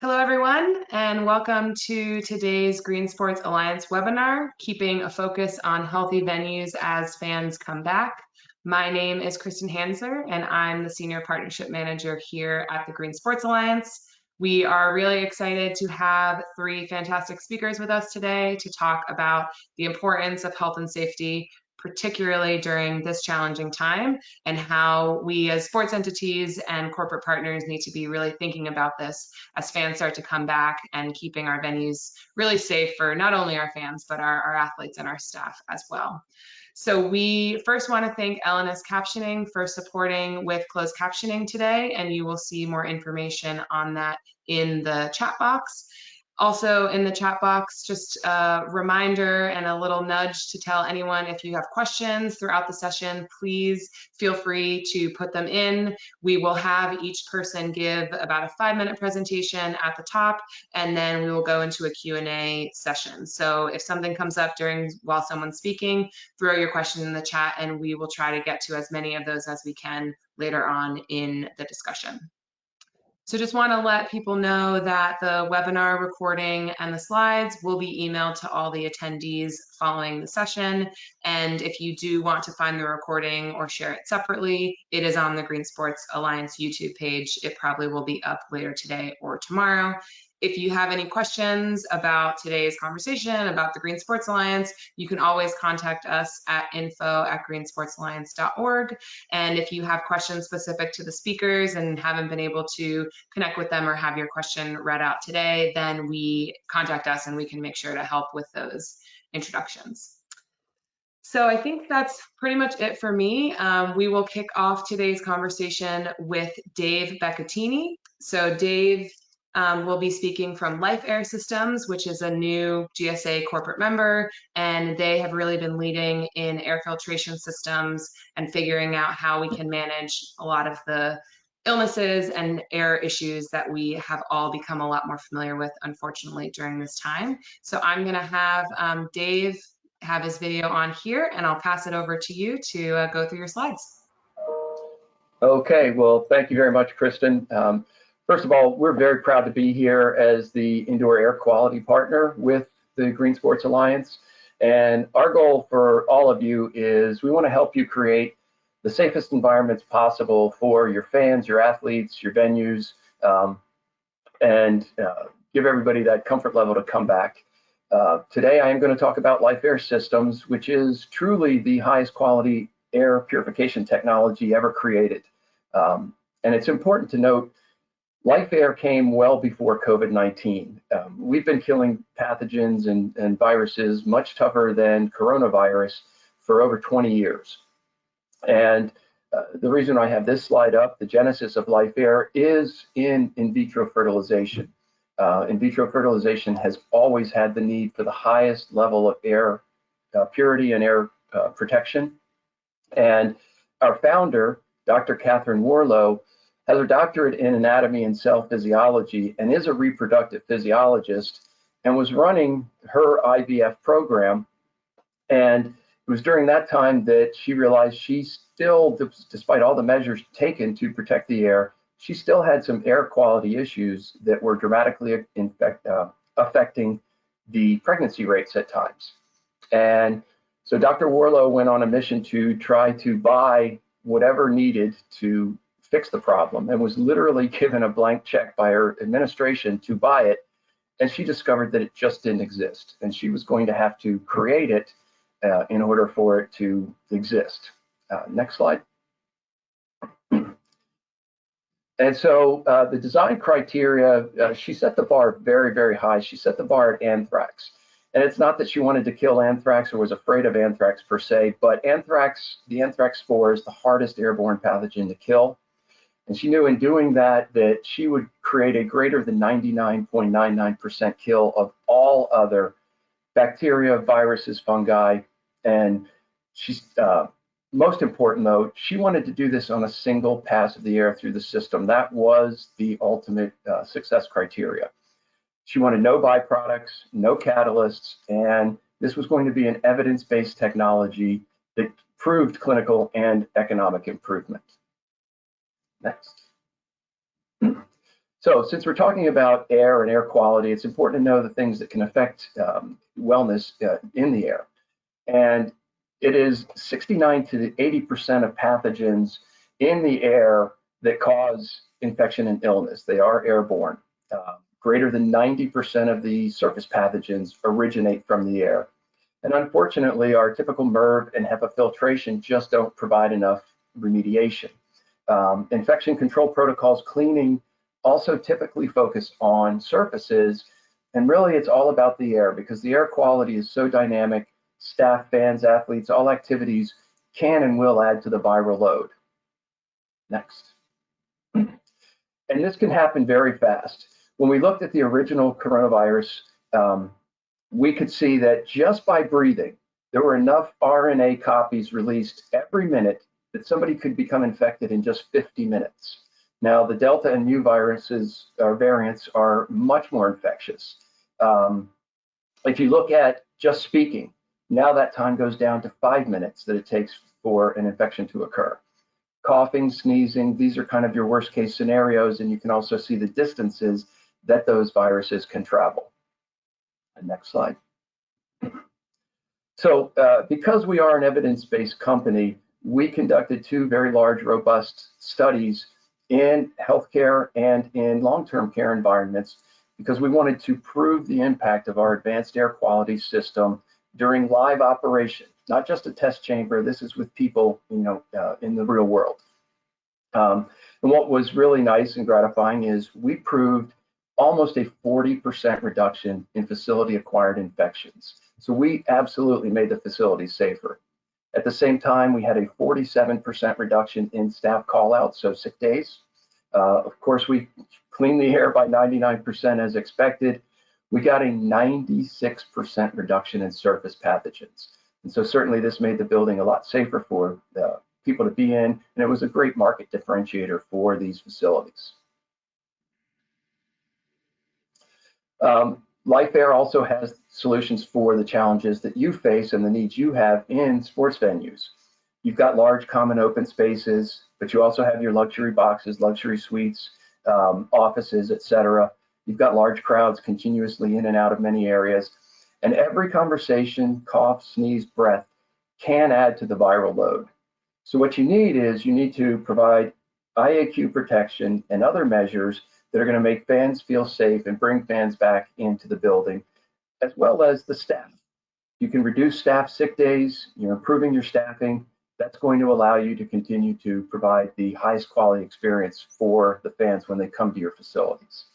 Hello, everyone, and welcome to today's Green Sports Alliance webinar, Keeping a Focus on Healthy Venues as Fans Come Back. My name is Kristin Hanczor, and I'm the Senior Partnership Manager here at the Green Sports Alliance. We are really excited to have three fantastic speakers with us today to talk about the importance of health and safety, particularly during this challenging time, and how we as sports entities and corporate partners need to be really thinking about this as fans start to come back and keeping our venues really safe for not only our fans, but our athletes and our staff as well. So we first want to thank LNS Captioning for supporting with closed captioning today, and you will see more information on that in the chat box. Also in the chat box, just a reminder and a little nudge to tell anyone if you have questions throughout the session, please feel free to put them in. We will have each person give about a 5-minute presentation at the top, and then we will go into a Q&A session. So if something comes up while someone's speaking, throw your question in the chat and we will try to get to as many of those as we can later on in the discussion. So just want to let people know that the webinar recording and the slides will be emailed to all the attendees following the session. And if you do want to find the recording or share it separately, it is on the Green Sports Alliance YouTube page. It probably will be up later today or tomorrow. If you have any questions about today's conversation, about the Green Sports Alliance, you can always contact us at info@greensportsalliance.org. And if you have questions specific to the speakers and haven't been able to connect with them or have your question read out today, then contact us and we can make sure to help with those introductions. So I think that's pretty much it for me. We will kick off today's conversation with Dave Beccatini. So Dave will be speaking from LifeAire Systems, which is a new GSA corporate member, and they have really been leading in air filtration systems and figuring out how we can manage a lot of the illnesses and air issues that we have all become a lot more familiar with, unfortunately, during this time. So I'm going to have Dave have his video on here, and I'll pass it over to you to go through your slides. Okay, well, thank you very much, Kristin. First of all, we're very proud to be here as the indoor air quality partner with the Green Sports Alliance. And our goal for all of you is we want to help you create the safest environments possible for your fans, your athletes, your venues, and give everybody that comfort level to come back. Today, I am going to talk about LifeAire Systems, which is truly the highest quality air purification technology ever created. And it's important to note, LifeAire came well before COVID-19. We've been killing pathogens and viruses much tougher than coronavirus for over 20 years. And the reason I have this slide up, the genesis of LifeAire, is in vitro fertilization. In vitro fertilization has always had the need for the highest level of air purity and air protection. And our founder, Dr. Catherine Warlow, has her doctorate in anatomy and cell physiology and is a reproductive physiologist and was running her IVF program. And it was during that time that she realized she still, despite all the measures taken to protect the air, she still had some air quality issues that were dramatically affecting the pregnancy rates at times. And so Dr. Warlow went on a mission to try to buy whatever needed to fix the problem and was literally given a blank check by her administration to buy it. And she discovered that it just didn't exist. And she was going to have to create it in order for it to exist. Next slide. And so the design criteria, she set the bar very, very high. She set the bar at anthrax. And it's not that she wanted to kill anthrax or was afraid of anthrax per se, but anthrax, the anthrax spore is the hardest airborne pathogen to kill. And she knew in doing that she would create a greater than 99.99% kill of all other bacteria, viruses, fungi. And she's most important though, she wanted to do this on a single pass of the air through the system. That was the ultimate success criteria. She wanted no byproducts, no catalysts, and this was going to be an evidence-based technology that proved clinical and economic improvement. Next. So since we're talking about air and air quality, it's important to know the things that can affect wellness in the air. And it is 69 to 80% of pathogens in the air that cause infection and illness. They are airborne. Greater than 90% of the surface pathogens originate from the air. And unfortunately, our typical MERV and HEPA filtration just don't provide enough remediation. Infection control protocols, cleaning, also typically focus on surfaces, and really it's all about the air because the air quality is so dynamic. Staff, fans, athletes, all activities can and will add to the viral load. Next. And this can happen very fast. When we looked at the original coronavirus, we could see that just by breathing, there were enough RNA copies released every minute that somebody could become infected in just 50 minutes. Now, the Delta and Mu viruses or variants are much more infectious. If you look at just speaking, now that time goes down to 5 minutes that it takes for an infection to occur. Coughing, sneezing, these are kind of your worst case scenarios, and you can also see the distances that those viruses can travel. And next slide. So because we are an evidence-based company, we conducted 2 very large, robust studies in healthcare and in long-term care environments because we wanted to prove the impact of our advanced air quality system during live operation, not just a test chamber. This is with people, in the real world. And what was really nice and gratifying is we proved almost a 40% reduction in facility-acquired infections. So we absolutely made the facility safer. At the same time, we had a 47% reduction in staff call-outs, so sick days. Of course, we cleaned the air by 99% as expected. We got a 96% reduction in surface pathogens. And so certainly this made the building a lot safer for people to be in, and it was a great market differentiator for these facilities. LifeAire also has solutions for the challenges that you face and the needs you have in sports venues. You've got large common open spaces, but you also have your luxury boxes, luxury suites, offices, etc. You've got large crowds continuously in and out of many areas. And every conversation, cough, sneeze, breath can add to the viral load. So what you need is you need to provide IAQ protection and other measures that are going to make fans feel safe and bring fans back into the building, as well as the staff. You can reduce staff sick days, you're improving your staffing. That's going to allow you to continue to provide the highest quality experience for the fans when they come to your facilities.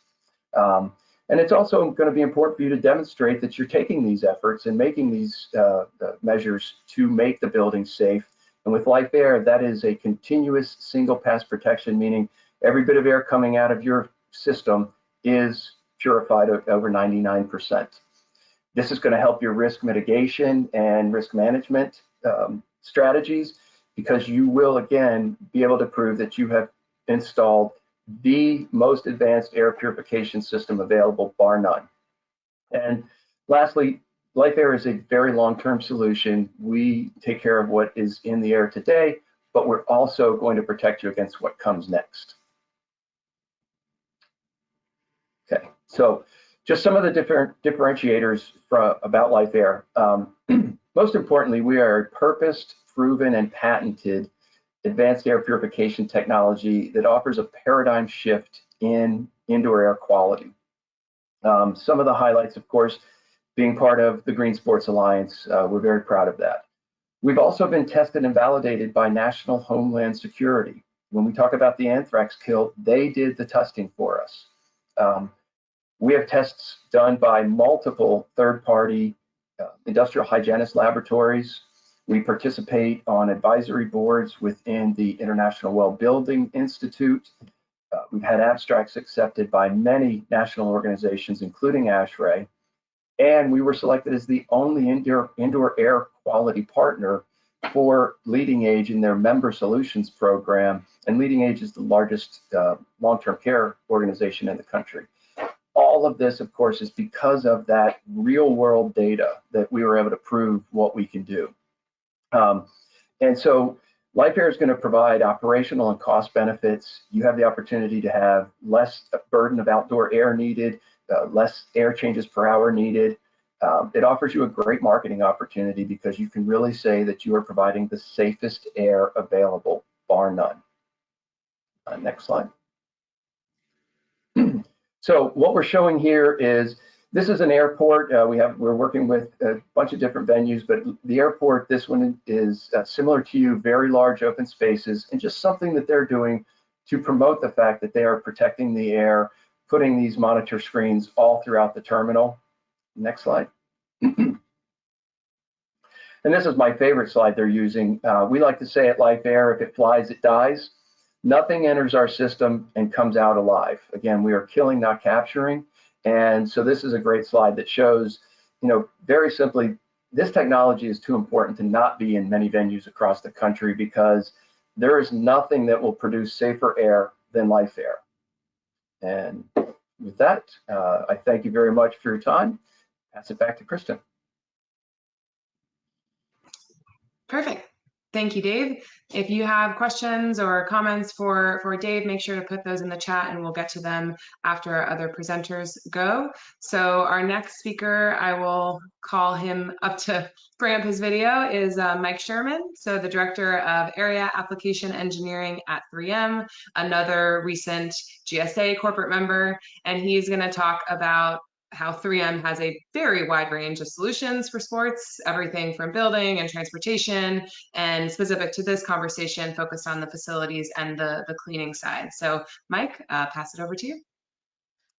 And it's also going to be important for you to demonstrate that you're taking these efforts and making these measures to make the building safe. And with LifeAire, that is a continuous single pass protection, meaning every bit of air coming out of your system is purified over 99%. This is going to help your risk mitigation and risk management strategies, because you will again be able to prove that you have installed the most advanced air purification system available, bar none. And lastly, LifeAire is a very long-term solution. We take care of what is in the air today, but we're also going to protect you against what comes next. Okay, so just some of the different differentiators about LifeAire. Most importantly, we are a purposed, proven, and patented advanced air purification technology that offers a paradigm shift in indoor air quality. Some of the highlights, of course, being part of the Green Sports Alliance, we're very proud of that. We've also been tested and validated by National Homeland Security. When we talk about the anthrax kill, they did the testing for us. We have tests done by multiple third-party industrial hygienist laboratories. We participate on advisory boards within the International Well Building Institute. We've had abstracts accepted by many national organizations, including ASHRAE. And we were selected as the only indoor air quality partner for Leading Age in their member solutions program. And Leading Age is the largest long-term care organization in the country. All of this, of course, is because of that real-world data that we were able to prove what we can do. And so LifeAire is going to provide operational and cost benefits. You have the opportunity to have less burden of outdoor air needed, less air changes per hour needed. It offers you a great marketing opportunity because you can really say that you are providing the safest air available, bar none. Next slide. So what we're showing here is, this is an airport. We're working with a bunch of different venues, but the airport, this one is similar to you, very large open spaces, and just something that they're doing to promote the fact that they are protecting the air, putting these monitor screens all throughout the terminal. Next slide. And this is my favorite slide they're using. We like to say at LifeAire, if it flies, it dies. Nothing enters our system and comes out alive. Again, we are killing, not capturing. And so this is a great slide that shows, very simply, this technology is too important to not be in many venues across the country because there is nothing that will produce safer air than LifeAire. And with that, I thank you very much for your time. Pass it back to Kristin. Perfect. Thank you, Dave. If you have questions or comments for Dave, make sure to put those in the chat and we'll get to them after our other presenters go. So our next speaker, I will call him up to bring up his video, is Mike Sherman. So the Director of Area Application Engineering at 3M, another recent GSA corporate member, and he's going to talk about how 3M has a very wide range of solutions for sports, everything from building and transportation, and specific to this conversation, focused on the facilities and the cleaning side. So Mike, pass it over to you.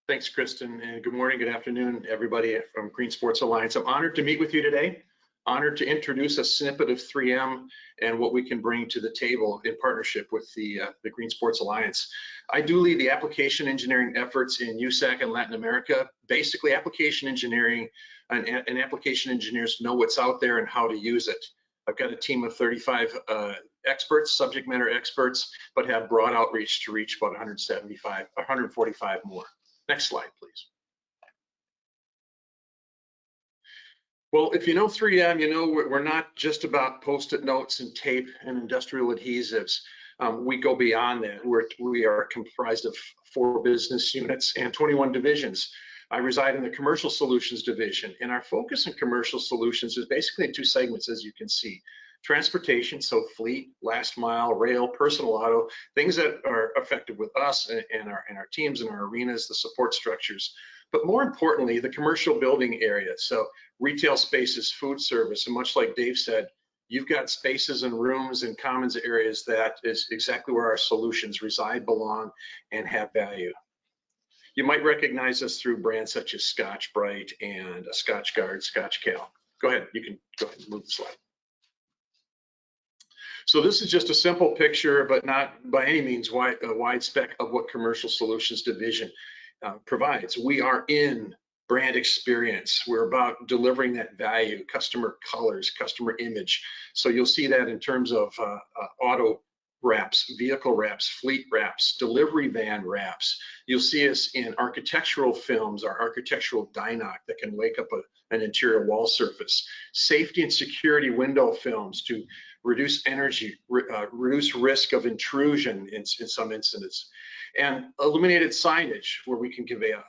Thanks, Kristin, and good morning, good afternoon, everybody from Green Sports Alliance. I'm honored to meet with you today, honored to introduce a snippet of 3M and what we can bring to the table in partnership with the Green Sports Alliance. I do lead the application engineering efforts in USAC and Latin America. Basically, application engineering and application engineers know what's out there and how to use it. I've got a team of 35 experts, subject matter experts, but have broad outreach to reach about 145 more. Next slide, please. Well, if you know 3M, you know we're not just about Post-it notes and tape and industrial adhesives. We go beyond that. We are comprised of 4 business units and 21 divisions. I reside in the Commercial Solutions division, and our focus in Commercial Solutions is basically in 2 segments, as you can see. Transportation, so fleet, last mile, rail, personal auto, things that are affected with us and our teams and our arenas, the support structures. But more importantly, the commercial building area, so retail spaces, food service, and much like Dave said, you've got spaces and rooms and commons areas that is exactly where our solutions reside, belong, and have value. You might recognize us through brands such as Scotch-Brite and Scotch-Guard, Scotch-Cal. Go ahead, you can go ahead and move the slide. So this is just a simple picture, but not by any means a wide spec of what Commercial Solutions Division provides. We are in brand experience. We're about delivering that value, customer colors, customer image. So you'll see that in terms of auto wraps, vehicle wraps, fleet wraps, delivery van wraps. You'll see us in architectural films, our architectural Dynoc that can wake up an interior wall surface, safety and security window films to reduce energy, reduce risk of intrusion in some incidents, and illuminated signage where we can convey a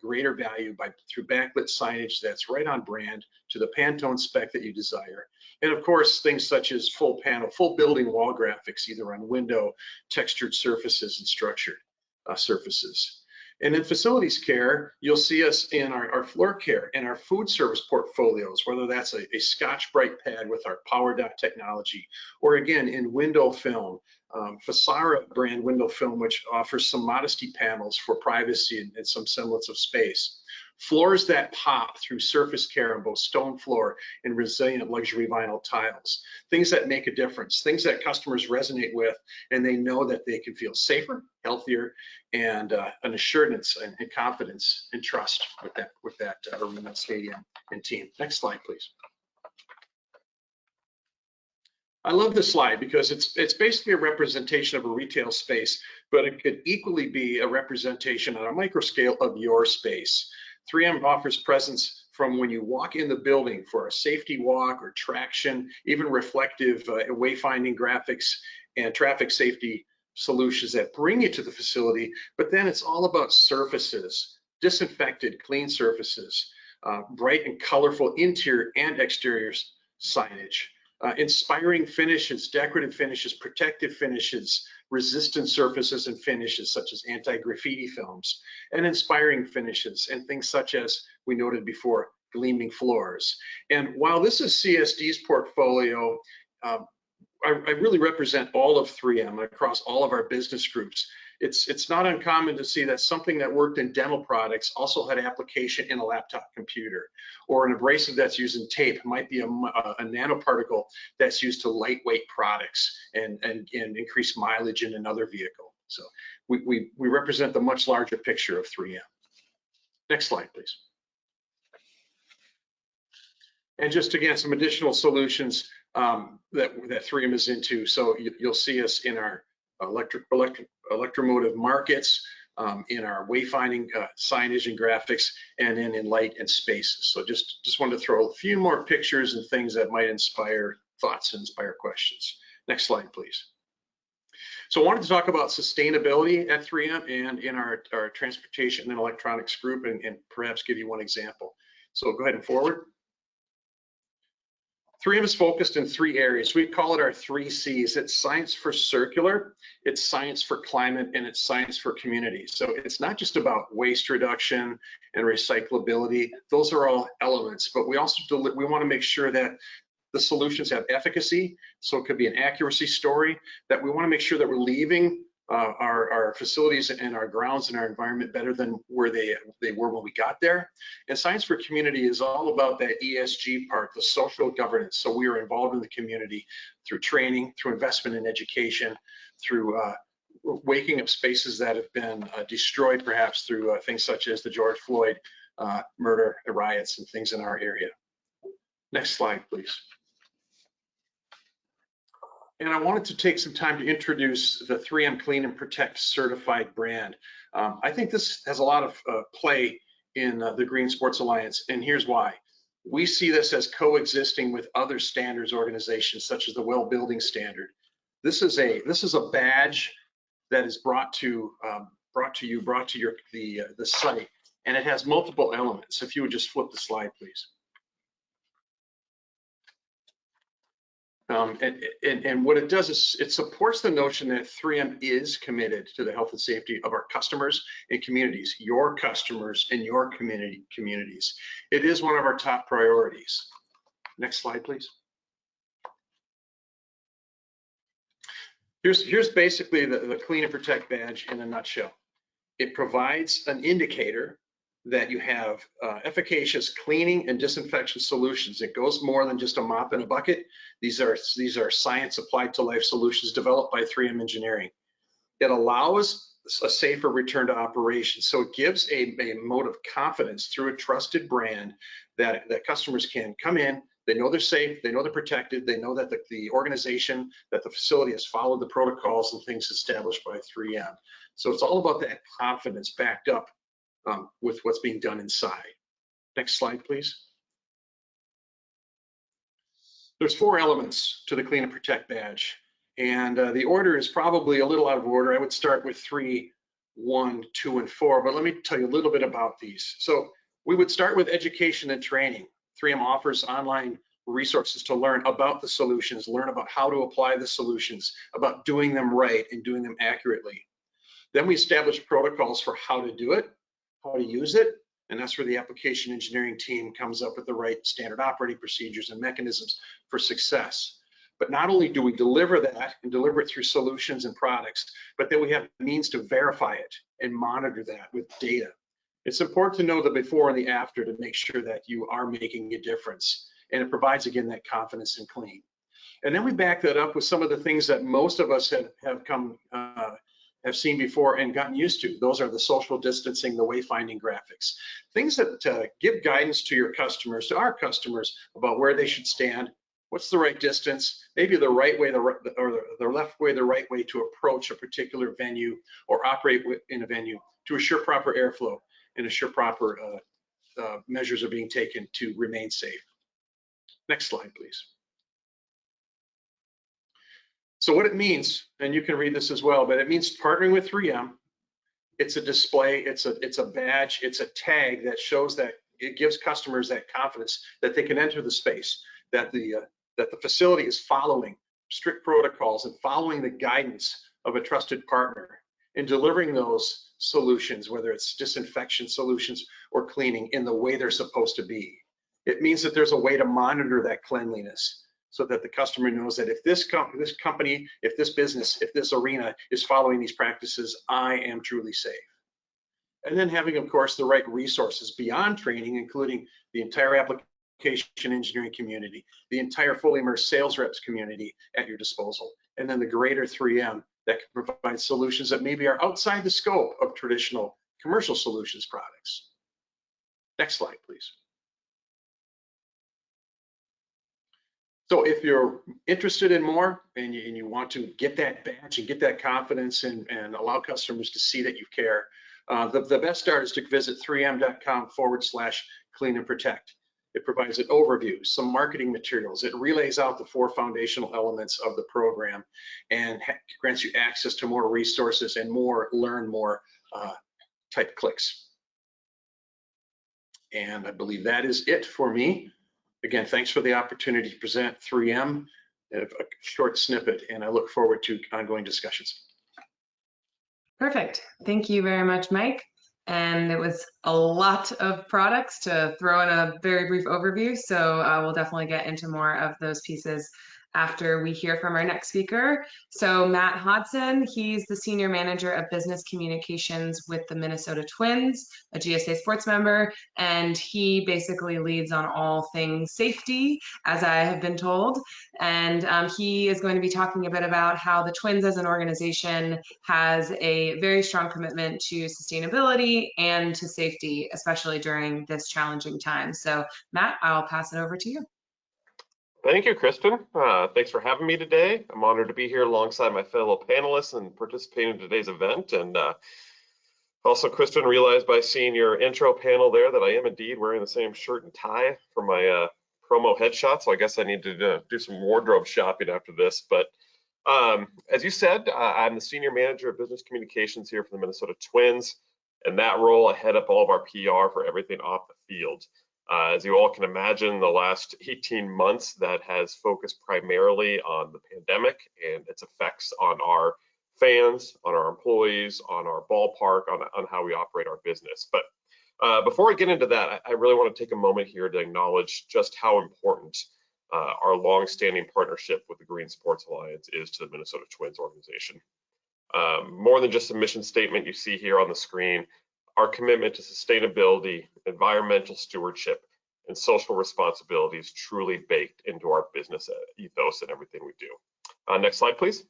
greater value through backlit signage that's right on brand to the Pantone spec that you desire. And of course, things such as full panel, full building wall graphics, either on window, textured surfaces, and structured surfaces. And in facilities care, you'll see us in our floor care and our food service portfolios, whether that's a Scotch-Brite pad with our PowerDot technology, or again, in window film, Fasara brand window film, which offers some modesty panels for privacy and some semblance of space. Floors that pop through surface care on both stone floor and resilient luxury vinyl tiles. Things that make a difference, things that customers resonate with, and they know that they can feel safer, healthier, and an assurance and confidence and trust with that arena, stadium, and team. Next slide, please. I love this slide because it's basically a representation of a retail space, but it could equally be a representation on a micro scale of your space. 3M offers presence from when you walk in the building for a safety walk or traction, even reflective wayfinding graphics and traffic safety solutions that bring you to the facility. But then it's all about surfaces, disinfected, clean surfaces, bright and colorful interior and exterior signage, inspiring finishes, decorative finishes, protective finishes, resistant surfaces and finishes such as anti-graffiti films, and inspiring finishes and things such as we noted before, gleaming floors. And while this is CSD's portfolio, I really represent all of 3M across all of our business groups. It's not uncommon to see that something that worked in dental products also had application in a laptop computer, or an abrasive that's used in tape might be a nanoparticle that's used to lightweight products and increase mileage in another vehicle. So we represent the much larger picture of 3M. Next slide, please. And just again, some additional solutions that 3M is into. So you'll see us in our electromotive markets, in our wayfinding signage and graphics, and then in light and spaces. So just wanted to throw a few more pictures and things that might inspire thoughts and inspire questions. Next slide, please. So I wanted to talk about sustainability at 3M and in our transportation and electronics group, and perhaps give you one example. So go ahead and forward. 3M is focused in 3 areas. We call it our 3 C's. It's science for circular, it's science for climate, and it's science for community. So it's not just about waste reduction and recyclability. Those are all elements, but we also we want to make sure that the solutions have efficacy. So it could be an accuracy story, that we want to make sure that we're leaving our facilities and our grounds and our environment better than where they were when we got there. And science for community is all about that ESG part, the social governance. So we are involved in the community through training, through investment in education, through waking up spaces that have been destroyed, perhaps through things such as the George Floyd murder, riots, and things in our area. Next slide, please. And I wanted to take some time to introduce the 3M Clean and Protect certified brand. I think this has a lot of play in the Green Sports Alliance, and here's why. We see this as coexisting with other standards organizations, such as the Well Building Standard. This is a badge that is brought to the site, and it has multiple elements. If you would just flip the slide, please. And what it does is it supports the notion that 3M is committed to the health and safety of our customers and communities, your customers and your communities. It is one of our top priorities. Next slide, please. Here's basically the Clean and Protect badge in a nutshell. It provides an indicator that you have efficacious cleaning and disinfection solutions. It goes more than just a mop and a bucket. These are science applied to life solutions developed by 3M Engineering. It allows a safer return to operation. So it gives a mode of confidence through a trusted brand that customers can come in, they know they're safe, they know they're protected, they know that the organization, that the facility has followed the protocols and things established by 3M. So it's all about that confidence backed up with what's being done inside. Next slide, please. There's 4 elements to the Clean and Protect badge, and the order is probably a little out of order. I would start with 3, 1, 2, and 4, but let me tell you a little bit about these. So we would start with education and training. 3M offers online resources to learn about the solutions, learn about how to apply the solutions, about doing them right and doing them accurately. Then we establish protocols for how to do it, how to use it, and that's where the application engineering team comes up with the right standard operating procedures and mechanisms for success. But not only do we deliver that and deliver it through solutions and products, but then we have means to verify it and monitor that with data. It's important to know the before and the after to make sure that you are making a difference, and it provides, again, that confidence in clean. And then we back that up with some of the things that most of us have seen before and gotten used to. Those are the social distancing, the wayfinding graphics, things that give guidance to your customers, to our customers, about where they should stand, what's the right distance, maybe the right way, or the left way, the right way to approach a particular venue or operate in a venue to assure proper airflow and assure proper measures are being taken to remain safe. Next slide, please. So what it means, and you can read this as well, but it means partnering with 3M. It's a display, it's a badge, it's a tag that shows that it gives customers that confidence that they can enter the space, that the facility is following strict protocols and following the guidance of a trusted partner in delivering those solutions, whether it's disinfection solutions or cleaning, in the way they're supposed to be. It means that there's a way to monitor that cleanliness, so that the customer knows that if this company, if this business, if this arena is following these practices, I am truly safe. And then having, of course, the right resources beyond training, including the entire application engineering community, the entire fully immersed sales reps community at your disposal, and then the greater 3M that can provide solutions that maybe are outside the scope of traditional commercial solutions products. Next slide, please. So if you're interested in more and you want to get that badge and get that confidence and allow customers to see that you care, the best start is to visit 3m.com/clean and protect. It provides an overview, some marketing materials. It relays out the 4 foundational elements of the program and grants you access to more resources and more learn more type clicks. And I believe that is it for me. Again, thanks for the opportunity to present 3M, a short snippet, and I look forward to ongoing discussions. Perfect. Thank you very much, Mike. And it was a lot of products to throw in a very brief overview, so we'll definitely get into more of those pieces after we hear from our next speaker. So Matt Hodson, he's the Senior Manager of Business Communications with the Minnesota Twins, a GSA sports member, and he basically leads on all things safety, as I have been told. And he is going to be talking a bit about how the Twins as an organization has a very strong commitment to sustainability and to safety, especially during this challenging time. So Matt, I'll pass it over to you. Thank you, Kristin. Thanks for having me today. I'm honored to be here alongside my fellow panelists and participating in today's event. And also, Kristin, realized by seeing your intro panel there that I am indeed wearing the same shirt and tie for my promo headshot. So I guess I need to do some wardrobe shopping after this. But as you said, I'm the Senior Manager of Business Communications here for the Minnesota Twins. And that role, I head up all of our PR for everything off the field. As you all can imagine, the last 18 months that has focused primarily on the pandemic and its effects on our fans, on our employees, on our ballpark, on how we operate our business. But before I get into that, I really want to take a moment here to acknowledge just how important our long-standing partnership with the Green Sports Alliance is to the Minnesota Twins organization. More than just a mission statement you see here on the screen, our commitment to sustainability, environmental stewardship, and social responsibility is truly baked into our business ethos and everything we do. Next slide, please.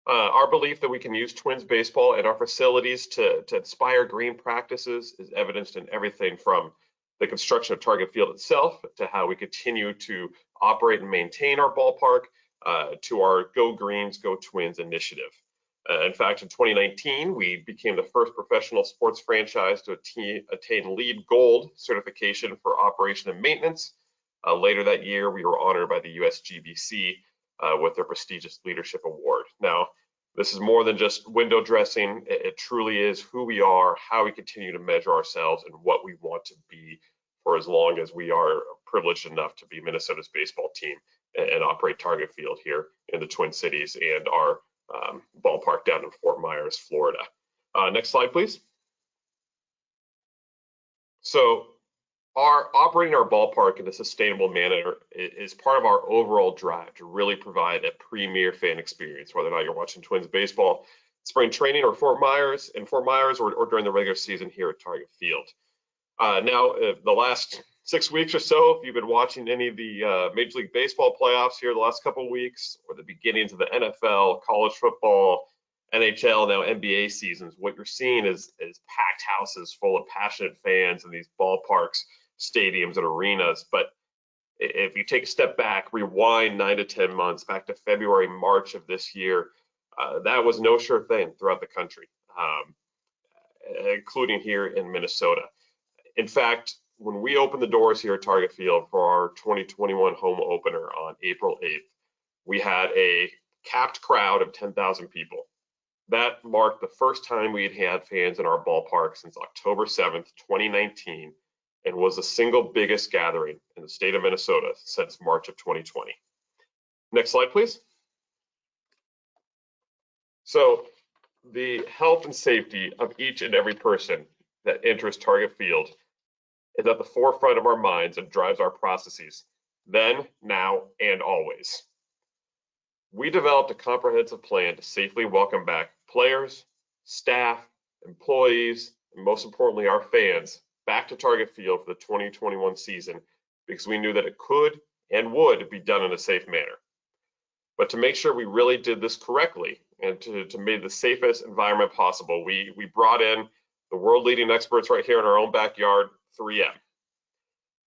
Our belief that we can use Twins baseball in our facilities to inspire green practices is evidenced in everything from the construction of Target Field itself to how we continue to operate and maintain our ballpark to our Go Greens, Go Twins initiative. In fact, in 2019, we became the first professional sports franchise to attain LEED Gold certification for operation and maintenance. Later that year, we were honored by the USGBC with their prestigious leadership award. Now, this is more than just window dressing. It truly is who we are, how we continue to measure ourselves, and what we want to be for as long as we are privileged enough to be Minnesota's baseball team and operate Target Field here in the Twin Cities and our ballpark down in Fort Myers, Florida. Next slide, please. So operating our ballpark in a sustainable manner is part of our overall drive to really provide a premier fan experience, whether or not you're watching Twins baseball, spring training, or Fort Myers, or during the regular season here at Target Field. Now, the last 6 weeks or so, if you've been watching any of the Major League Baseball playoffs here the last couple of weeks, or the beginnings of the NFL, college football, NHL, now NBA seasons, what you're seeing is packed houses full of passionate fans in these ballparks, stadiums, and arenas. But if you take a step back, rewind 9 to 10 months back to February, March of this year, that was no sure thing throughout the country, including here in Minnesota. In fact, when we opened the doors here at Target Field for our 2021 home opener on April 8th, we had a capped crowd of 10,000 people. That marked the first time we had had fans in our ballpark since October 7th, 2019, and was the single biggest gathering in the state of Minnesota since March of 2020. Next slide, please. So the health and safety of each and every person that enters Target Field is at the forefront of our minds and drives our processes, then, now, and always. We developed a comprehensive plan to safely welcome back players, staff, employees, and most importantly, our fans back to Target Field for the 2021 season because we knew that it could and would be done in a safe manner. But to make sure we really did this correctly and to make the safest environment possible, we brought in the world-leading experts right here in our own backyard, 3M.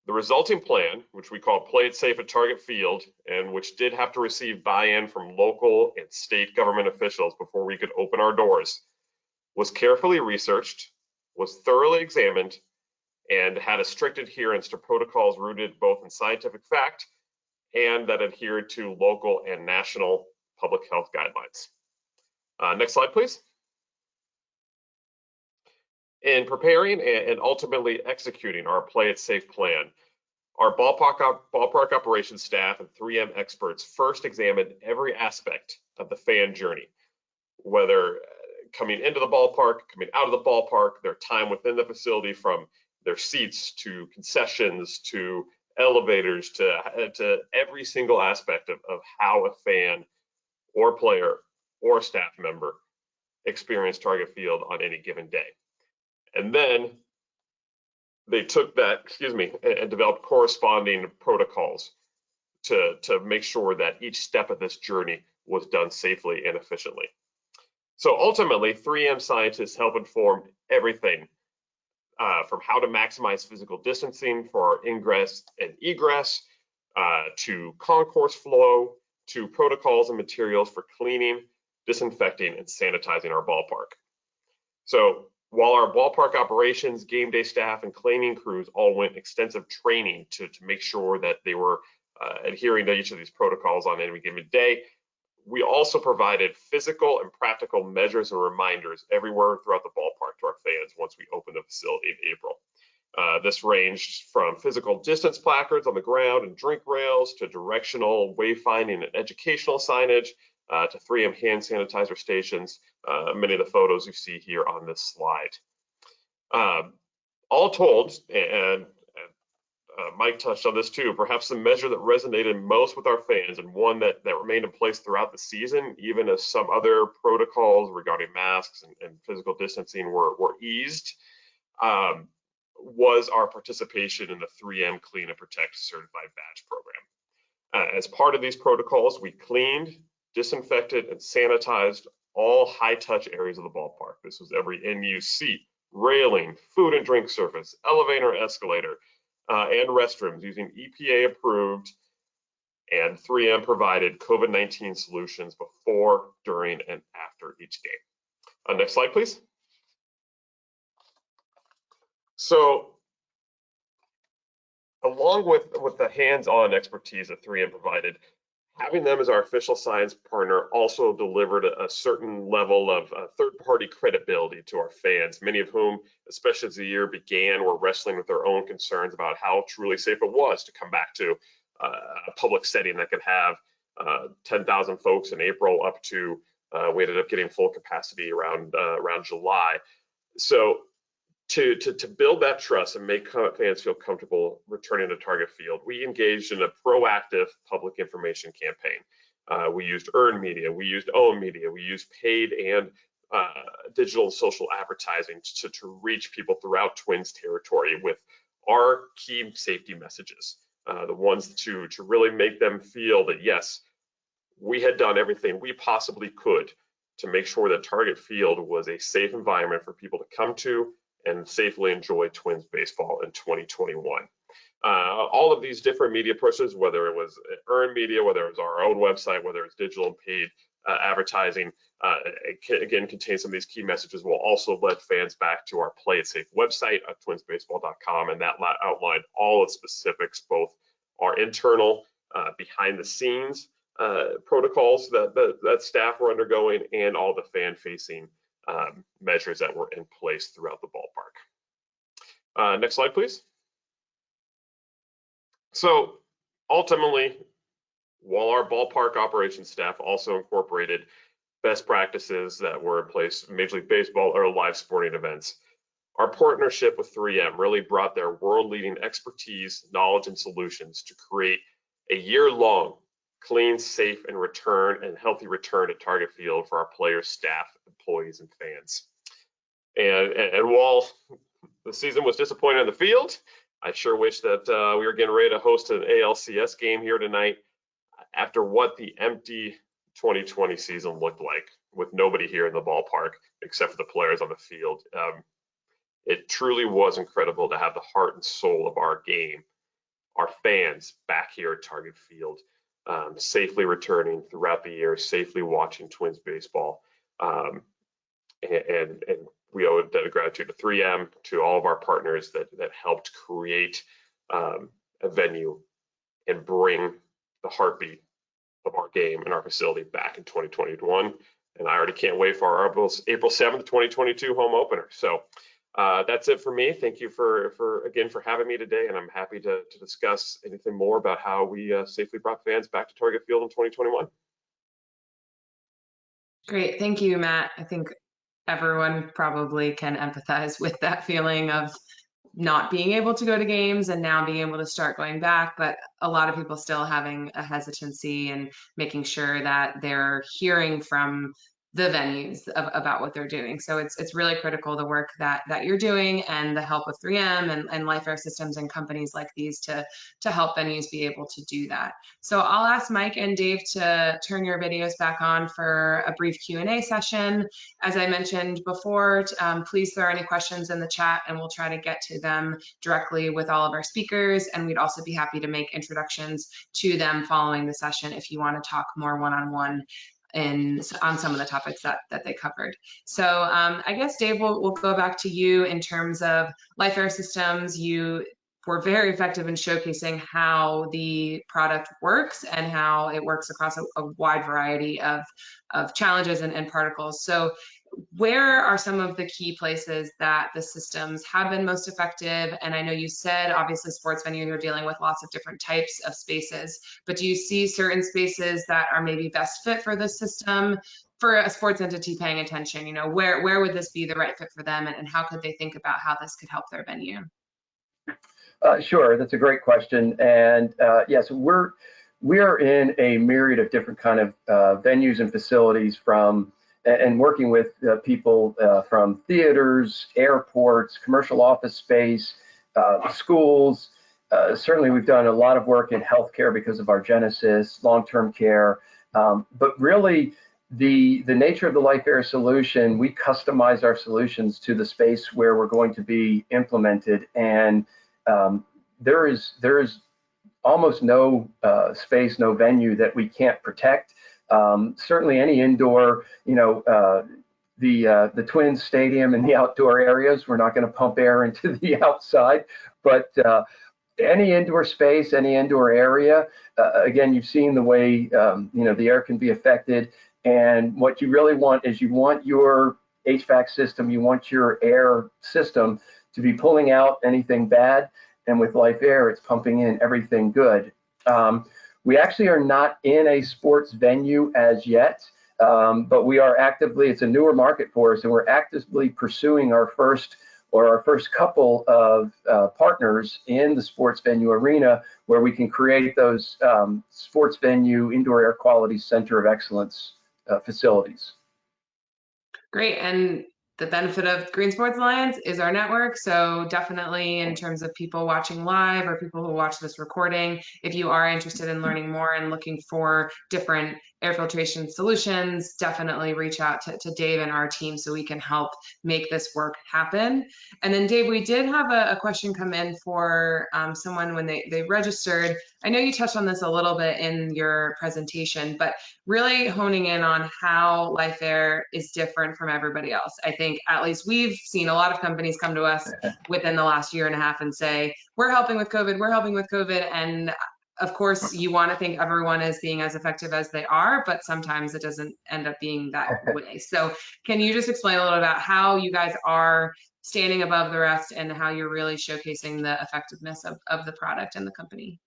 The resulting plan, which we call Play It Safe at Target Field, and which did have to receive buy-in from local and state government officials before we could open our doors, was carefully researched, was thoroughly examined, and had a strict adherence to protocols rooted both in scientific fact and that adhered to local and national public health guidelines. Next slide, please. In preparing and ultimately executing our Play It Safe plan, our ballpark operations staff and 3M experts first examined every aspect of the fan journey, whether coming into the ballpark, coming out of the ballpark, their time within the facility, from their seats to concessions to elevators to every single aspect of how a fan or player or staff member experience Target Field on any given day. And then they took that, and developed corresponding protocols to make sure that each step of this journey was done safely and efficiently. So ultimately, 3M scientists help inform everything from how to maximize physical distancing for our ingress and egress, to concourse flow, to protocols and materials for cleaning, disinfecting, and sanitizing our ballpark. So while our ballpark operations, game day staff, and cleaning crews all went extensive training to make sure that they were adhering to each of these protocols on any given day, we also provided physical and practical measures and reminders everywhere throughout the ballpark to our fans once we opened the facility in April. This ranged from physical distance placards on the ground and drink rails to directional wayfinding and educational signage, to 3M hand sanitizer stations, many of the photos you see here on this slide. All told, and Mike touched on this too, perhaps the measure that resonated most with our fans, and one that remained in place throughout the season, even as some other protocols regarding masks and physical distancing were eased, was our participation in the 3M Clean and Protect Certified Badge program. As part of these protocols, we cleaned, disinfected, and sanitized all high-touch areas of the ballpark. This was every in-use seat, railing, food and drink surface, elevator, escalator, and restrooms using EPA-approved and 3M provided COVID-19 solutions before, during, and after each game. Next slide, please. So, along with the hands-on expertise that 3M provided, having them as our official science partner also delivered a certain level of third-party credibility to our fans, many of whom, especially as the year began, were wrestling with their own concerns about how truly safe it was to come back to a public setting that could have 10,000 folks in April up to, we ended up getting full capacity around July. So to build that trust and make fans feel comfortable returning to Target Field, we engaged in a proactive public information campaign. We used earned media, we used owned media, we used paid and digital and social advertising to reach people throughout Twins territory with our key safety messages, the ones to really make them feel that, yes, we had done everything we possibly could to make sure that Target Field was a safe environment for people to come to and safely enjoy Twins baseball in 2021. All of these different media approaches, whether it was earned media, whether it was our own website, whether it's digital and paid, advertising, again, contains some of these key messages. We'll also lead fans back to our Play It Safe website at twinsbaseball.com, and that outlined all the specifics, both our internal behind the scenes protocols that staff were undergoing and all the fan-facing measures that were in place throughout the ballpark. Next slide, please. So ultimately, while our ballpark operations staff also incorporated best practices that were in place in Major League Baseball or live sporting events, our partnership with 3M really brought their world-leading expertise, knowledge, and solutions to create a year-long clean, safe, and healthy return to Target Field for our players, staff, employees, and fans. And while the season was disappointing on the field, I sure wish that we were getting ready to host an ALCS game here tonight after what the empty 2020 season looked like with nobody here in the ballpark except for the players on the field. It truly was incredible to have the heart and soul of our game, our fans, back here at Target Field, safely returning throughout the year, safely watching Twins baseball. And we owe a debt of gratitude to 3M, to all of our partners that helped create a venue and bring the heartbeat of our game and our facility back in 2021. And I already can't wait for our April 7th, 2022 home opener. So that's it for me. Thank you again for having me today, and I'm happy to discuss anything more about how we safely brought fans back to Target Field in 2021. Great, thank you, Matt. I think everyone probably can empathize with that feeling of not being able to go to games and now being able to start going back, but a lot of people still having a hesitancy and making sure that they're hearing from the venues about what they're doing. So it's really critical, the work that you're doing and the help of 3M and LifeAire systems and companies like these to help venues be able to do that. So I'll ask Mike and Dave to turn your videos back on for a brief Q&A session. As I mentioned before, please throw any questions in the chat and we'll try to get to them directly with all of our speakers. And we'd also be happy to make introductions to them following the session if you want to talk more one-on-one on some of the topics that they covered. So I guess, Dave, we'll go back to you in terms of LifeAire systems. You were very effective in showcasing how the product works and how it works across a wide variety of challenges and particles. So where are some of the key places that the systems have been most effective? And I know you said, obviously, sports venue, you're dealing with lots of different types of spaces, but do you see certain spaces that are maybe best fit for this system? For a sports entity paying attention, where would this be the right fit for them, and how could they think about how this could help their venue? Sure, that's a great question. And yes, we are in a myriad of different kind of venues and facilities and working with people from theaters, airports, commercial office space, schools. Certainly, we've done a lot of work in healthcare because of our Genesis, long-term care. But really, the nature of the LifeAire solution, we customize our solutions to the space where we're going to be implemented. And there is almost no space, no venue that we can't protect. Certainly any indoor, the Twins stadium and the outdoor areas, we're not going to pump air into the outside, but any indoor space, any indoor area, again, you've seen the way, the air can be affected. And what you really want is you want your HVAC system, you want your air system to be pulling out anything bad. And with LifeAire, it's pumping in everything good. We actually are not in a sports venue as yet, but we are actively, it's a newer market for us, and we're actively pursuing our first couple of partners in the sports venue arena where we can create those sports venue indoor air quality center of excellence facilities. Great. And the benefit of Green Sports Alliance is our network. So definitely in terms of people watching live or people who watch this recording, if you are interested in learning more and looking for different air filtration solutions, definitely reach out to Dave and our team so we can help make this work happen. And then Dave, we did have a question come in for someone when they registered. I know you touched on this a little bit in your presentation, but really honing in on how LifeAire is different from everybody else. I think at least we've seen a lot of companies come to us within the last year and a half and say, we're helping with COVID, we're helping with COVID. And of course, you want to think everyone is being as effective as they are, but sometimes it doesn't end up being that way. So can you just explain a little about how you guys are standing above the rest and how you're really showcasing the effectiveness of the product and the company?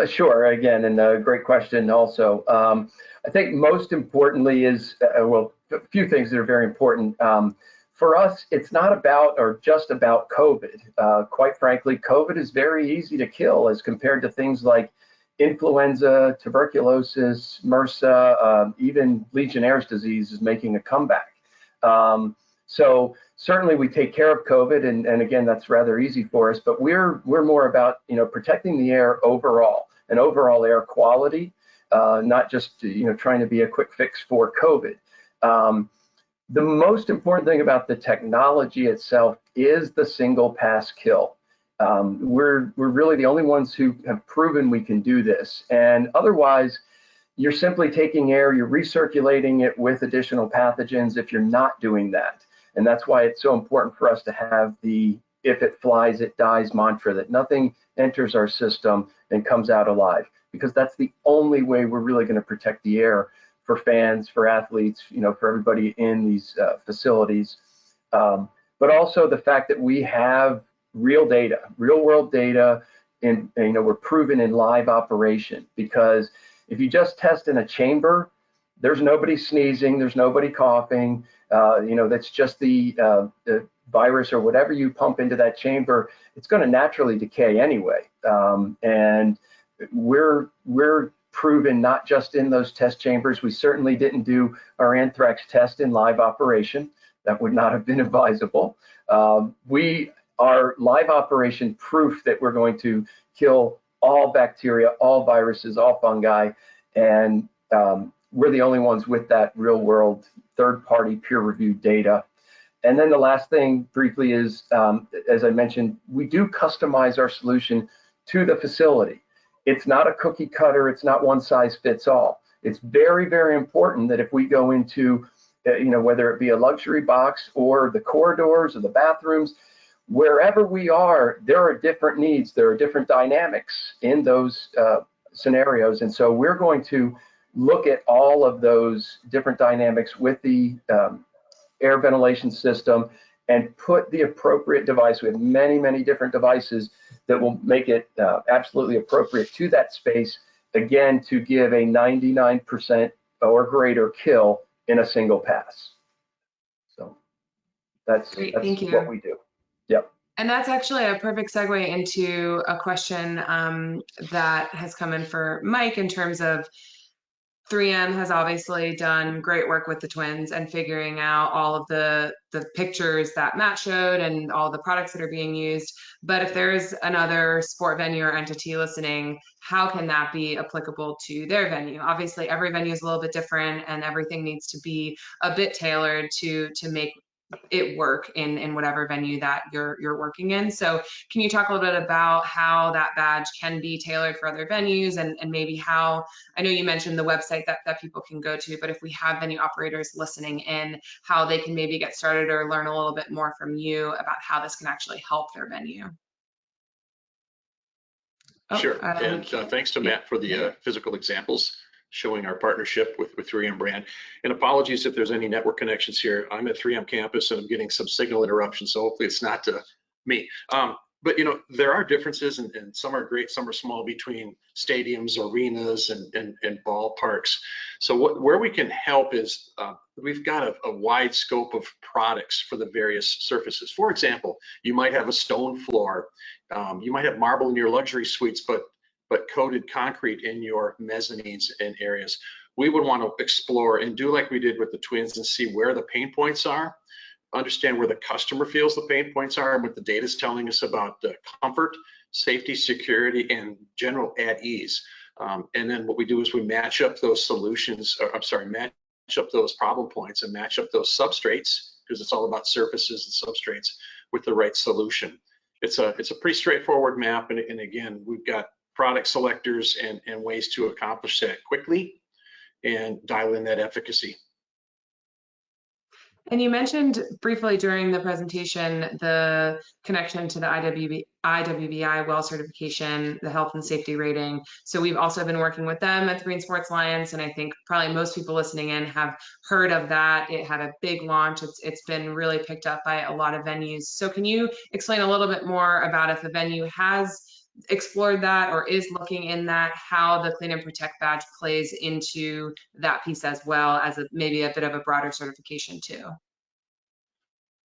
Sure. Again, and a great question also. I think most importantly is, well, a few things that are very important. For us, it's not about or just about COVID. Quite frankly, COVID is very easy to kill as compared to things like influenza, tuberculosis, MRSA, even Legionnaire's disease is making a comeback. So certainly we take care of COVID, and again, that's rather easy for us, but we're more about, protecting the air overall and overall air quality, not just, trying to be a quick fix for COVID. The most important thing about the technology itself is the single pass kill. We're really the only ones who have proven we can do this. And otherwise, you're simply taking air, you're recirculating it with additional pathogens if you're not doing that. And that's why it's so important for us to have the "if it flies, it dies" mantra, that nothing enters our system and comes out alive, because that's the only way we're really going to protect the air for fans, for athletes, for everybody in these facilities. But also the fact that we have real data, real world data, and we're proven in live operation. Because if you just test in a chamber, there's nobody sneezing, there's nobody coughing. That's just the virus or whatever you pump into that chamber. It's going to naturally decay anyway. And we're proven not just in those test chambers. We certainly didn't do our anthrax test in live operation. That would not have been advisable. We are live operation proof that we're going to kill all bacteria, all viruses, all fungi, and we're the only ones with that real world third-party peer-reviewed data. And then the last thing briefly is, as I mentioned, we do customize our solution to the facility. It's not a cookie cutter, it's not one size fits all. It's very, very important that if we go into, whether it be a luxury box or the corridors or the bathrooms, wherever we are, there are different needs, there are different dynamics in those scenarios. And so we're going to look at all of those different dynamics with the air ventilation system and put the appropriate device. We have many, many different devices that will make it absolutely appropriate to that space, again, to give a 99% or greater kill in a single pass. So that's what we do. Yep. And that's actually a perfect segue into a question that has come in for Mike in terms of 3M has obviously done great work with the twins and figuring out all of the pictures that Matt showed and all the products that are being used. But if there's another sport venue or entity listening, how can that be applicable to their venue? Obviously, every venue is a little bit different and everything needs to be a bit tailored to make it work in whatever venue that you're working in. So can you talk a little bit about how that badge can be tailored for other venues and maybe how, I know you mentioned the website that people can go to, but if we have venue operators listening in, how they can maybe get started or learn a little bit more from you about how this can actually help their venue. Sure, and thanks to Matt for the physical examples showing our partnership with 3M brand. And apologies if there's any network connections here. I'm at 3M campus and I'm getting some signal interruptions, so hopefully it's not me. But there are differences, and some are great, some are small, between stadiums, arenas, and ballparks. So where we can help is we've got a wide scope of products for the various surfaces. For example, you might have a stone floor, you might have marble in your luxury suites, but coated concrete in your mezzanines and areas. We would want to explore and do like we did with the twins and see where the pain points are, understand where the customer feels the pain points are and what the data is telling us about the comfort, safety, security, and general at ease. And then what we do is we match up those solutions, or I'm sorry, match up those problem points and match up those substrates, because it's all about surfaces and substrates, with the right solution. It's a pretty straightforward map, and again, we've got product selectors and ways to accomplish that quickly and dial in that efficacy. And you mentioned briefly during the presentation the connection to the IWBI well certification, the health and safety rating. So we've also been working with them at the Green Sports Alliance, and I think probably most people listening in have heard of that. It had a big launch. It's been really picked up by a lot of venues. So can you explain a little bit more about, if a venue has explored that or is looking in that, how the Clean and Protect badge plays into that piece, as well as maybe a bit of a broader certification too?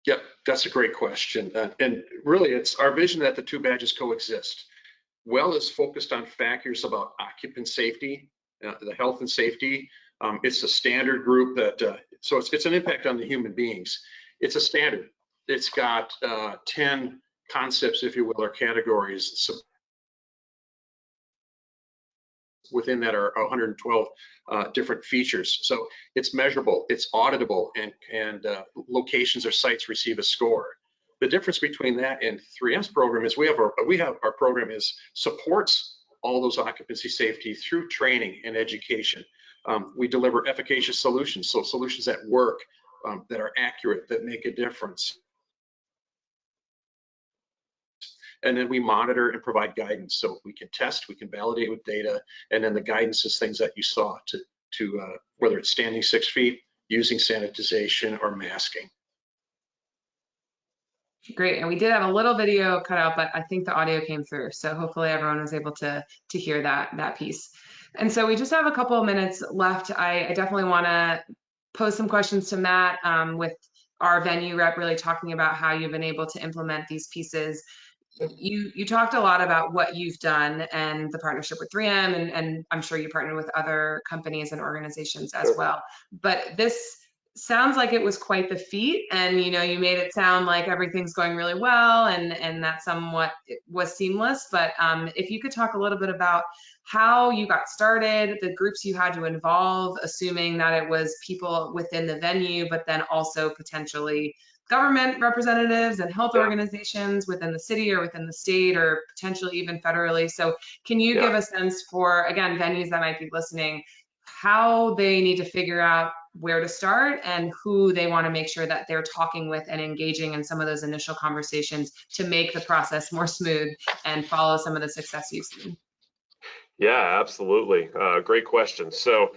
Yep, that's a great question. And really, it's our vision that the two badges coexist. WELL is focused on factors about occupant safety, the health and safety. It's a standard group that, so it's an impact on the human beings. It's a standard. It's got 10 concepts, if you will, or categories. So within that are 112 different features. So it's measurable, it's auditable, and locations or sites receive a score. The difference between that and 3M's program is we have our program supports all those occupancy safety through training and education. We deliver efficacious solutions, so solutions that work, that are accurate, that make a difference. And then we monitor and provide guidance, so we can test, we can validate with data, and then the guidance is things that you saw to whether it's standing 6 feet, using sanitization, or masking. Great, and we did have a little video cut out, but I think the audio came through, so hopefully everyone was able to hear that piece. And so we just have a couple of minutes left. I definitely want to pose some questions to Matt, with our venue rep really talking about how you've been able to implement these pieces. You talked a lot about what you've done and the partnership with 3M, and I'm sure you partnered with other companies and organizations as well. But this sounds like it was quite the feat, and you made it sound like everything's going really well, and that somewhat was seamless. But if you could talk a little bit about how you got started, the groups you had to involve, assuming that it was people within the venue, but then also potentially government representatives and health organizations within the city or within the state, or potentially even federally. So can you give a sense for, again, venues that might be listening, how they need to figure out where to start and who they want to make sure that they're talking with and engaging in some of those initial conversations to make the process more smooth and follow some of the success you've seen? Yeah, absolutely. Great question. So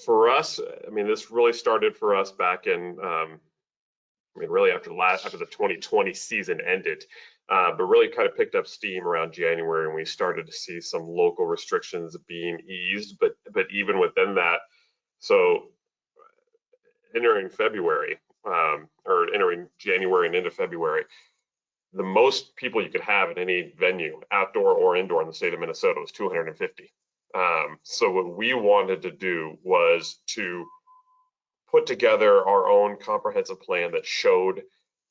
for us, I mean, this really started for us back in, really after the 2020 season ended, but really kind of picked up steam around January, and we started to see some local restrictions being eased. But even within that, so entering February, or entering January and into February, the most people you could have in any venue, outdoor or indoor, in the state of Minnesota was 250. So what we wanted to do was to put together our own comprehensive plan that showed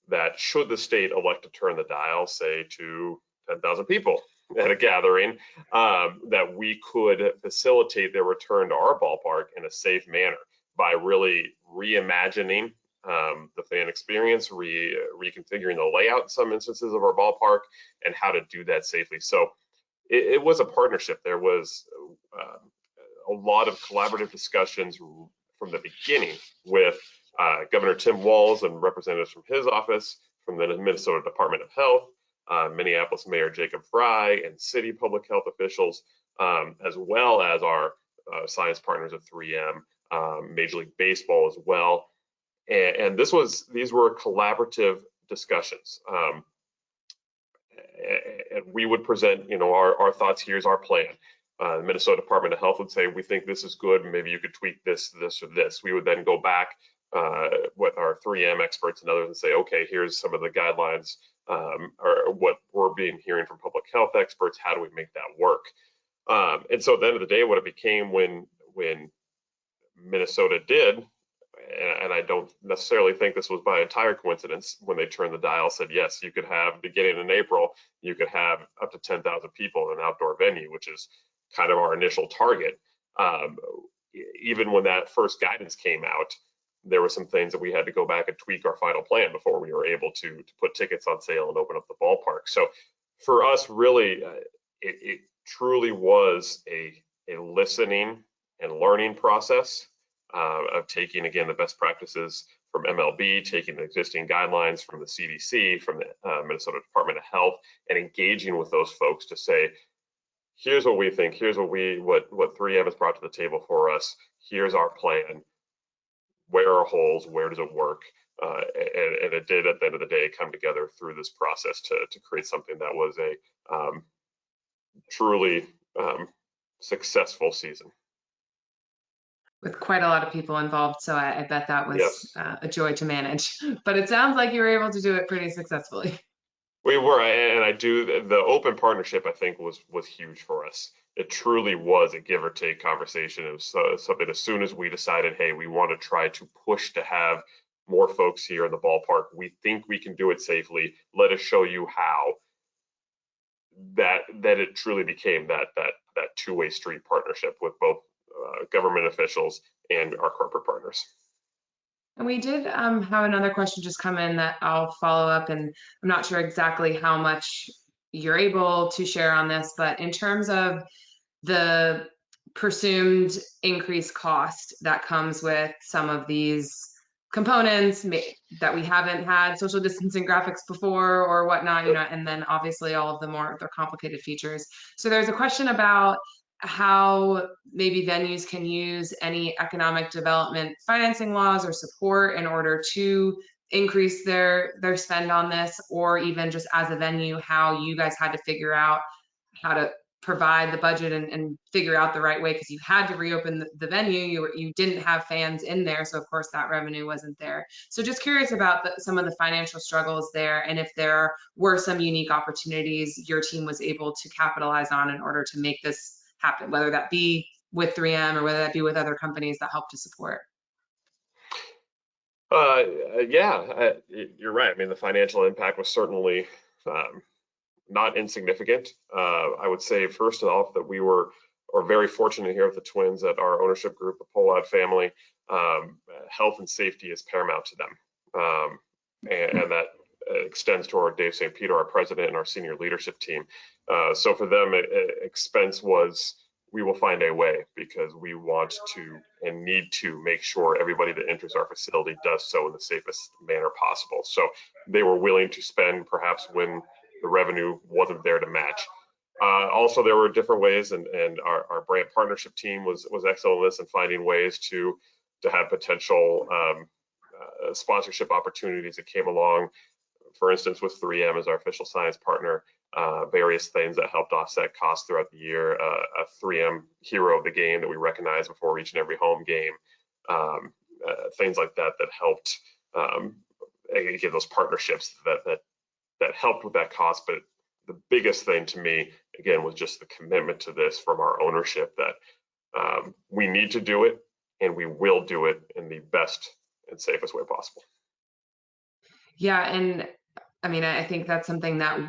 that should the state elect to turn the dial, say to 10,000 people at a gathering, that we could facilitate their return to our ballpark in a safe manner by really reimagining the fan experience, reconfiguring the layout in some instances of our ballpark, and how to do that safely. So it was a partnership. There was a lot of collaborative discussions from the beginning with Governor Tim Walz and representatives from his office, from the Minnesota Department of Health, Minneapolis Mayor Jacob Fry, and city public health officials, as well as our science partners at 3M, Major League Baseball as well. And these were collaborative discussions. And we would present, our thoughts. Here's our plan. The Minnesota Department of Health would say, we think this is good, maybe you could tweak this, this, or this. We would then go back with our 3M experts and others and say, okay, here's some of the guidelines, or what we're hearing from public health experts. How do we make that work? And so at the end of the day, what it became when Minnesota did, and I don't necessarily think this was by entire coincidence when they turned the dial, said, yes, you could have, beginning in April, you could have up to 10,000 people in an outdoor venue, which is kind of our initial target. Even when that first guidance came out, there were some things that we had to go back and tweak our final plan before we were able to put tickets on sale and open up the ballpark. So for us, really, it truly was a listening and learning process of taking, again, the best practices from MLB, taking the existing guidelines from the CDC, from the Minnesota Department of Health, and engaging with those folks to say, here's what we think, here's what 3M has brought to the table for us, here's our plan, where are holes, where does it work? And it did, at the end of the day, come together through this process to create something that was a truly successful season. With quite a lot of people involved, so I bet that was Yes. a joy to manage. But it sounds like you were able to do it pretty successfully. We were, and I do, the open partnership, I think, was huge for us. It truly was a give or take conversation. It was something, as soon as we decided, hey, we want to try to push to have more folks here in the ballpark, we think we can do it safely, let us show you how, that it truly became that two-way street partnership with both government officials and our corporate partners. And we did have another question just come in that I'll follow up, and I'm not sure exactly how much you're able to share on this, but in terms of the presumed increased cost that comes with some of these components that we haven't had social distancing graphics before or whatnot, you know, and then obviously all of the more their complicated features. So there's a question about how maybe venues can use any economic development financing laws or support in order to increase their spend on this, or even just as a venue, how you guys had to figure out how to provide the budget and figure out the right way, because you had to reopen the venue, you didn't have fans in there, so of course that revenue wasn't there. So just curious about some of the financial struggles there, and if there were some unique opportunities your team was able to capitalize on in order to make this happen, whether that be with 3M or whether that be with other companies that help to support. Yeah, you're right. I mean, the financial impact was certainly not insignificant. I would say, first off, that we were very fortunate here at the Twins, that our ownership group, the Pollard family, health and safety is paramount to them. And that extends to our Dave St. Peter, our president, and our senior leadership team. So for them, expense was, we will find a way, because we want to and need to make sure everybody that enters our facility does so in the safest manner possible. So they were willing to spend perhaps when the revenue wasn't there to match. Also, there were different ways, and our brand partnership team was excellent in this, in finding ways to have potential sponsorship opportunities that came along. For instance, with 3M as our official science partner, various things that helped offset costs throughout the year, a 3M hero of the game that we recognize before each and every home game, things like that helped, again, those partnerships that helped with that cost. But the biggest thing to me, again, was just the commitment to this from our ownership, that we need to do it, and we will do it in the best and safest way possible. Yeah, and I mean, I think that's something that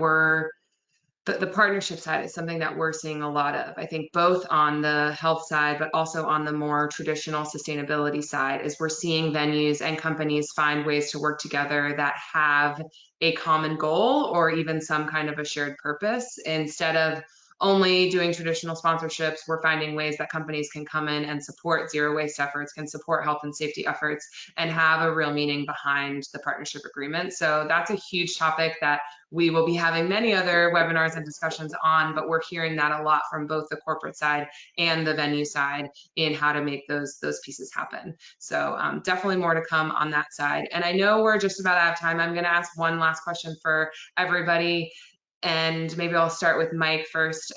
the partnership side is something that we're seeing a lot of. I think both on the health side, but also on the more traditional sustainability side, is we're seeing venues and companies find ways to work together that have a common goal or even some kind of a shared purpose. Instead of only doing traditional sponsorships, we're finding ways that companies can come in and support zero waste efforts, can support health and safety efforts, and have a real meaning behind the partnership agreement. So that's a huge topic that we will be having many other webinars and discussions on, but we're hearing that a lot from both the corporate side and the venue side in how to make those pieces happen. So definitely more to come on that side. And I know we're just about out of time. I'm going to ask one last question for everybody, and maybe I'll start with Mike first.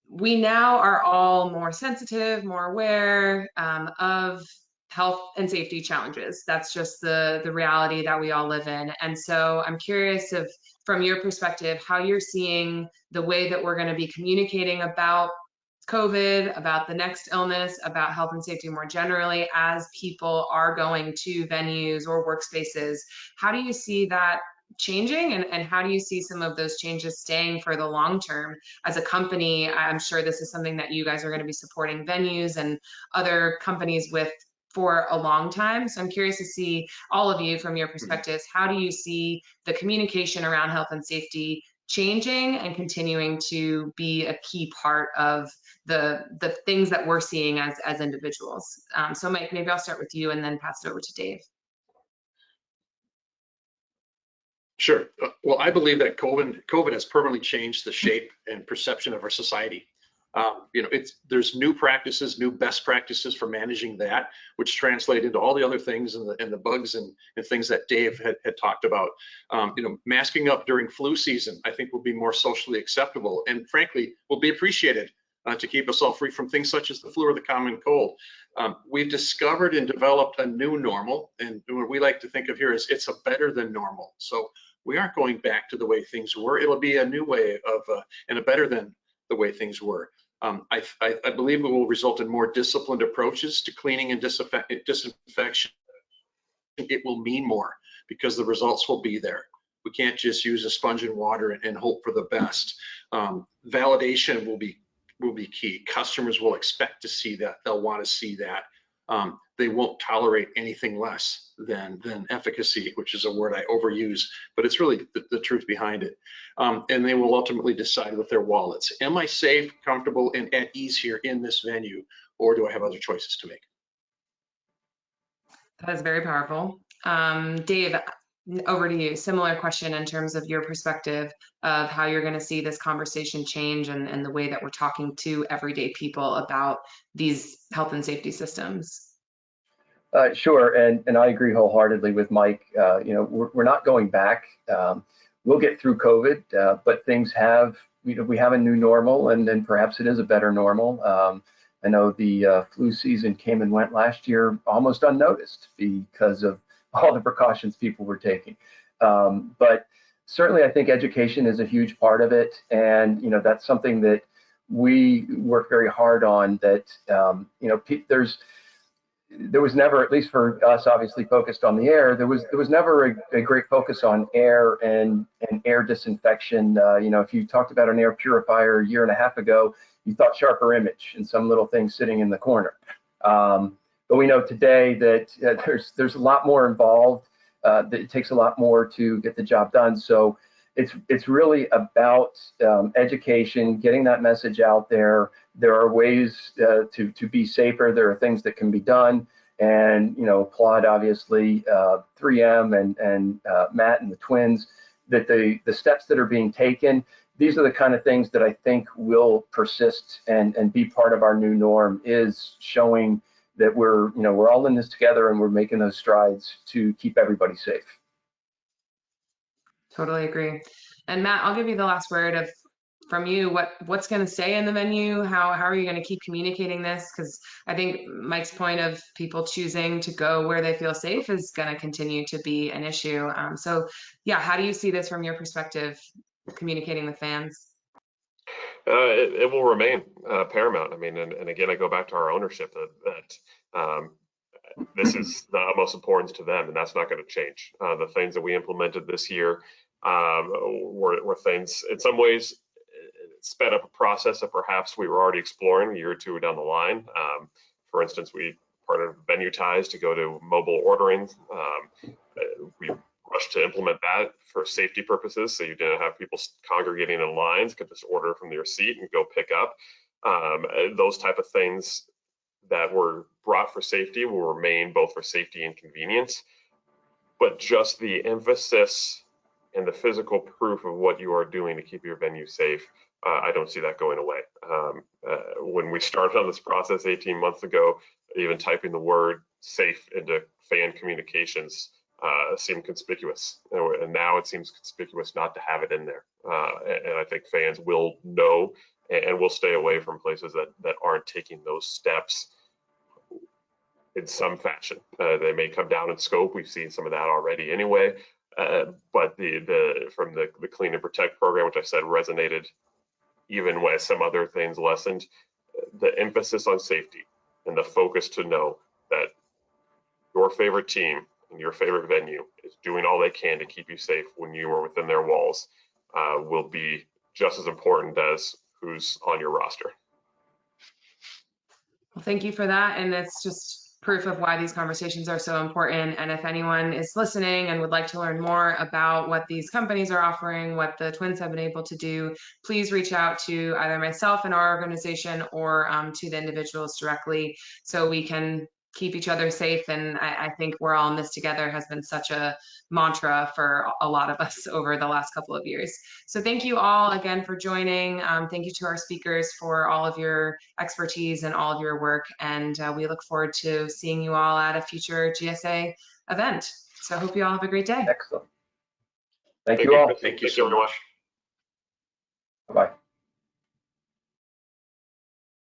We now are all more sensitive, more aware of health and safety challenges. That's just the reality that we all live in. And so I'm curious if, from your perspective, how you're seeing the way that we're going to be communicating about COVID, about the next illness, about health and safety more generally, as people are going to venues or workspaces? How do you see that changing, and how do you see some of those changes staying for the long term? As a company, I'm sure this is something that you guys are going to be supporting venues and other companies with for a long time. So I'm curious to see all of you from your perspectives. How do you see the communication around health and safety changing and continuing to be a key part of the things that we're seeing as individuals? So Mike, maybe I'll start with you and then pass it over to Dave. Sure. Well, I believe that COVID has permanently changed the shape and perception of our society. There's new practices, new best practices for managing that, which translate into all the other things and the bugs and things that Dave had talked about. Masking up during flu season, I think, will be more socially acceptable, and frankly, will be appreciated to keep us all free from things such as the flu or the common cold. We've discovered and developed a new normal, and what we like to think of here is it's a better than normal. So we aren't going back to the way things were. It'll be a new way of and a better than the way things were. I believe it will result in more disciplined approaches to cleaning and disinfection. It will mean more because the results will be there. We can't just use a sponge and water and hope for the best. Validation will be key. Customers will expect to see that. They'll want to see that. They won't tolerate anything less than efficacy, which is a word I overuse, but it's really the truth behind it. And they will ultimately decide with their wallets, am I safe, comfortable, and at ease here in this venue, or do I have other choices to make? That is very powerful. Dave, over to you. Similar question in terms of your perspective of how you're going to see this conversation change and the way that we're talking to everyday people about these health and safety systems. Sure, and I agree wholeheartedly with Mike. We're not going back. We'll get through COVID, but things have, we have a new normal, and then perhaps it is a better normal. I know the flu season came and went last year almost unnoticed because of all the precautions people were taking. But certainly, I think education is a huge part of it, and that's something that we work very hard on. That there was never, at least for us, obviously focused on the air, there was never a great focus on air and air disinfection. If you talked about an air purifier a year and a half ago, you thought sharper image and some little thing sitting in the corner. But we know today that there's a lot more involved. That it takes a lot more to get the job done. So it's really about education, getting that message out there. There are ways to be safer. There are things that can be done, and applaud obviously 3M and Matt and the twins, that the steps that are being taken. These are the kind of things that I think will persist and be part of our new norm, is showing that we're all in this together and we're making those strides to keep everybody safe. Totally agree. And Matt, I'll give you the last word from you. What's going to stay in the venue? How are you going to keep communicating this? Because I think Mike's point of people choosing to go where they feel safe is going to continue to be an issue. So yeah, how do you see this from your perspective, communicating with fans? It will remain paramount. I mean, and again, I go back to our ownership that this is the utmost importance to them, and that's not going to change. The things that we implemented this year were things, in some ways, sped up a process that perhaps we were already exploring a year or two down the line. For instance, we partnered with Venue Ties to go to mobile ordering. We rushed to implement that for safety purposes, so you didn't have people congregating in lines, could just order from your seat and go pick up. Those type of things that were brought for safety will remain, both for safety and convenience, but just the emphasis and the physical proof of what you are doing to keep your venue safe, I don't see that going away. When we started on this process 18 months ago, even typing the word safe into fan communications seemed conspicuous, and now it seems conspicuous not to have it in there. And I think fans will know and will stay away from places that aren't taking those steps in some fashion. They may come down in scope. We've seen some of that already anyway. But from the Clean and Protect program, which I said resonated, even when some other things lessened, the emphasis on safety and the focus to know that your favorite team and your favorite venue is doing all they can to keep you safe when you are within their walls will be just as important as who's on your roster. Well, thank you for that. And it's just proof of why these conversations are so important. And if anyone is listening and would like to learn more about what these companies are offering, what the Twins have been able to do, please reach out to either myself and our organization or to the individuals directly so we can keep each other safe. And I think we're all in this together has been such a mantra for a lot of us over the last couple of years. So thank you all again for joining. Thank you to our speakers for all of your expertise and all of your work. And we look forward to seeing you all at a future GSA event. So I hope you all have a great day. Excellent. Thank you all. Thank you so much. Bye-bye.